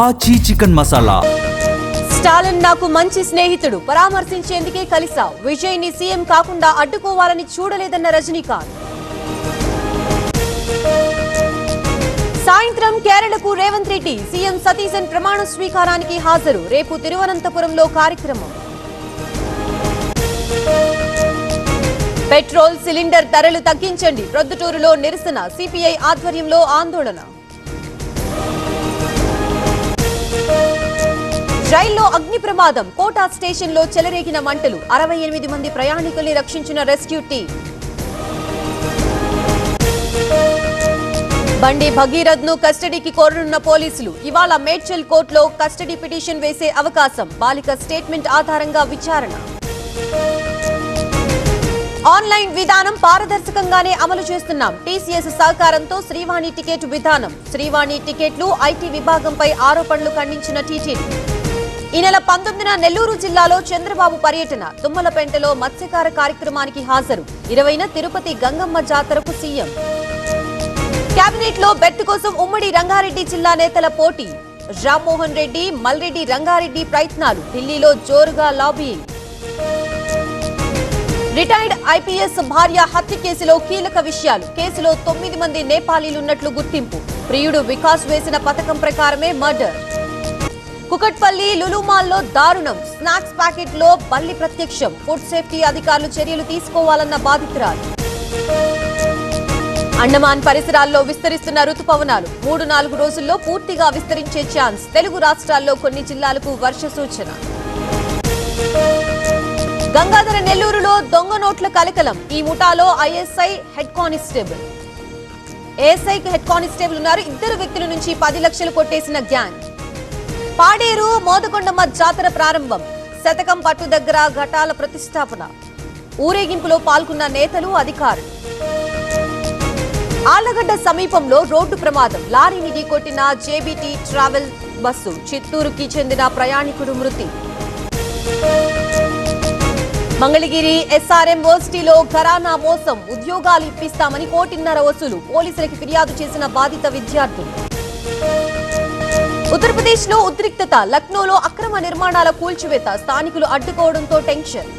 ఆచి చికెన్ మసాలా. స్టాలిన్ నాకు మంచి స్నేహితుడు, పరామర్శించేందుకే కలిసా. విజయ్ ని సీఎం కాకుండా అడ్డుకోవాలని చూడలేదన్న రజనీకాంత్. సాయంత్రం కేరళకు రేవంత్ రెడ్డి, సీఎం సతీశన్ ప్రమాణ స్వీకారానికి హాజరు. రేపు తిరువనంతపురంలో కార్యక్రమం. పెట్రోల్ సిలిండర్ ధరలు తగ్గించండి, ప్రొద్దుటూరులో నిరసన, సిపిఐ ఆధ్వర్యంలో ఆందోళన. రైల్లో అగ్ని ప్రమాదం, కోటా స్టేషన్ లో చెలరేగిన మంటలు. 68 మంది ప్రయాణికుల్ని రక్షించిన రెస్క్యూ టీం. బండి భగీరథ్ ను కస్టడీకి కోరనున్న పోలీసులు. ఇవాళ మేడ్చల్ కోర్టులో కస్టడీ పిటిషన్ వేసే అవకాశం. బాలిక స్టేట్మెంట్ ఆధారంగా విచారణ. ఆన్లైన్ విధానం పారదర్శకంగానే అమలు చేస్తున్నాం. టీసీఎస్ సహకారంతో శ్రీవాణి టికెట్ విధానం. శ్రీవాణి టికెట్లు ఐటీ విభాగంపై ఆరోపణలు ఖండించిన టీటీడీ. ఈ నెల 19న నెల్లూరు జిల్లాలో చంద్రబాబు పర్యటన. తుమ్మలపేంటలో మత్స్యకార కార్యక్రమానికి హాజరు. 20న తిరుపతి గంగమ్మ జాతరకు సీఎం. కేబినెట్ లో బెర్త్ కోసం ఉమ్మడి రంగారెడ్డి జిల్లా నేతల పోటీ. రామ్మోహన్ రెడ్డి, మల్రెడ్డి రంగారెడ్డి ప్రయత్నాలు. ఢిల్లీలో జోరుగా లాబియింగ్. రిటైర్డ్ ఐపీఎస్ భార్య హత్య కేసులో కీలక విషయాలు. కేసులో 9 మంది నేపాలీలున్నట్లు గుర్తింపు. ప్రియుడు వికాస్ వేసిన పథకం ప్రకారమే మర్డర్. కుకట్పల్లి లులుమాల్లో దారుణం. స్నాక్స్ ప్యాకెట్ లో బల్లి ప్రత్యక్షం. ఫుడ్ సేఫ్టీ అధికారులు చర్యలు తీసుకోవాలన్న బాధితురాలు. అండమాన్ పరిసరాల్లో విస్తరిస్తున్న రుతుపవనాలు. 3-4 రోజుల్లో పూర్తిగా విస్తరించే ఛాన్స్. తెలుగు రాష్ట్రాల్లో కొన్ని జిల్లాలకు వర్ష సూచన. గంగాధర నెల్లూరులో దొంగ నోట్ల కలకలం. ఈ ముఠాలో ఏఎస్ఐ హెడ్ కానిస్టేబుల్ ఉన్నారు. 2 వ్యక్తుల నుంచి 10 లక్షలు కొట్టేసిన గ్యాంగ్. పాడేరు మోదకొండమ్మ జాతర ప్రారంభం. శతకం పట్టు దగ్గర ఘటాల ప్రతిష్టాపన. ఊరేగింపులో పాల్గొన్న నేతలు, అధికారులు. ఆళ్లగడ్డ సమీపంలో రోడ్డు ప్రమాదం. లారీని ఢీకొట్టిన జేబీటీ ట్రావెల్ బస్సు. చిత్తూరుకి చెందిన ప్రయాణికుడు మృతి. మంగళగిరి ఎస్ఆర్ఎం వర్సిటీలో ఘరానా మోసం. ఉద్యోగాలు ఇప్పిస్తామని 1.5 కోటి వసూలు. పోలీసులకు ఫిర్యాదు చేసిన బాధిత విద్యార్థులు. ఉత్తరప్రదేశ్ లో ఉద్రిక్తత. లక్నోలో అక్రమ నిర్మాణాల కూల్చివేత. స్థానికులు అడ్డుకోవడంతో టెన్షన్.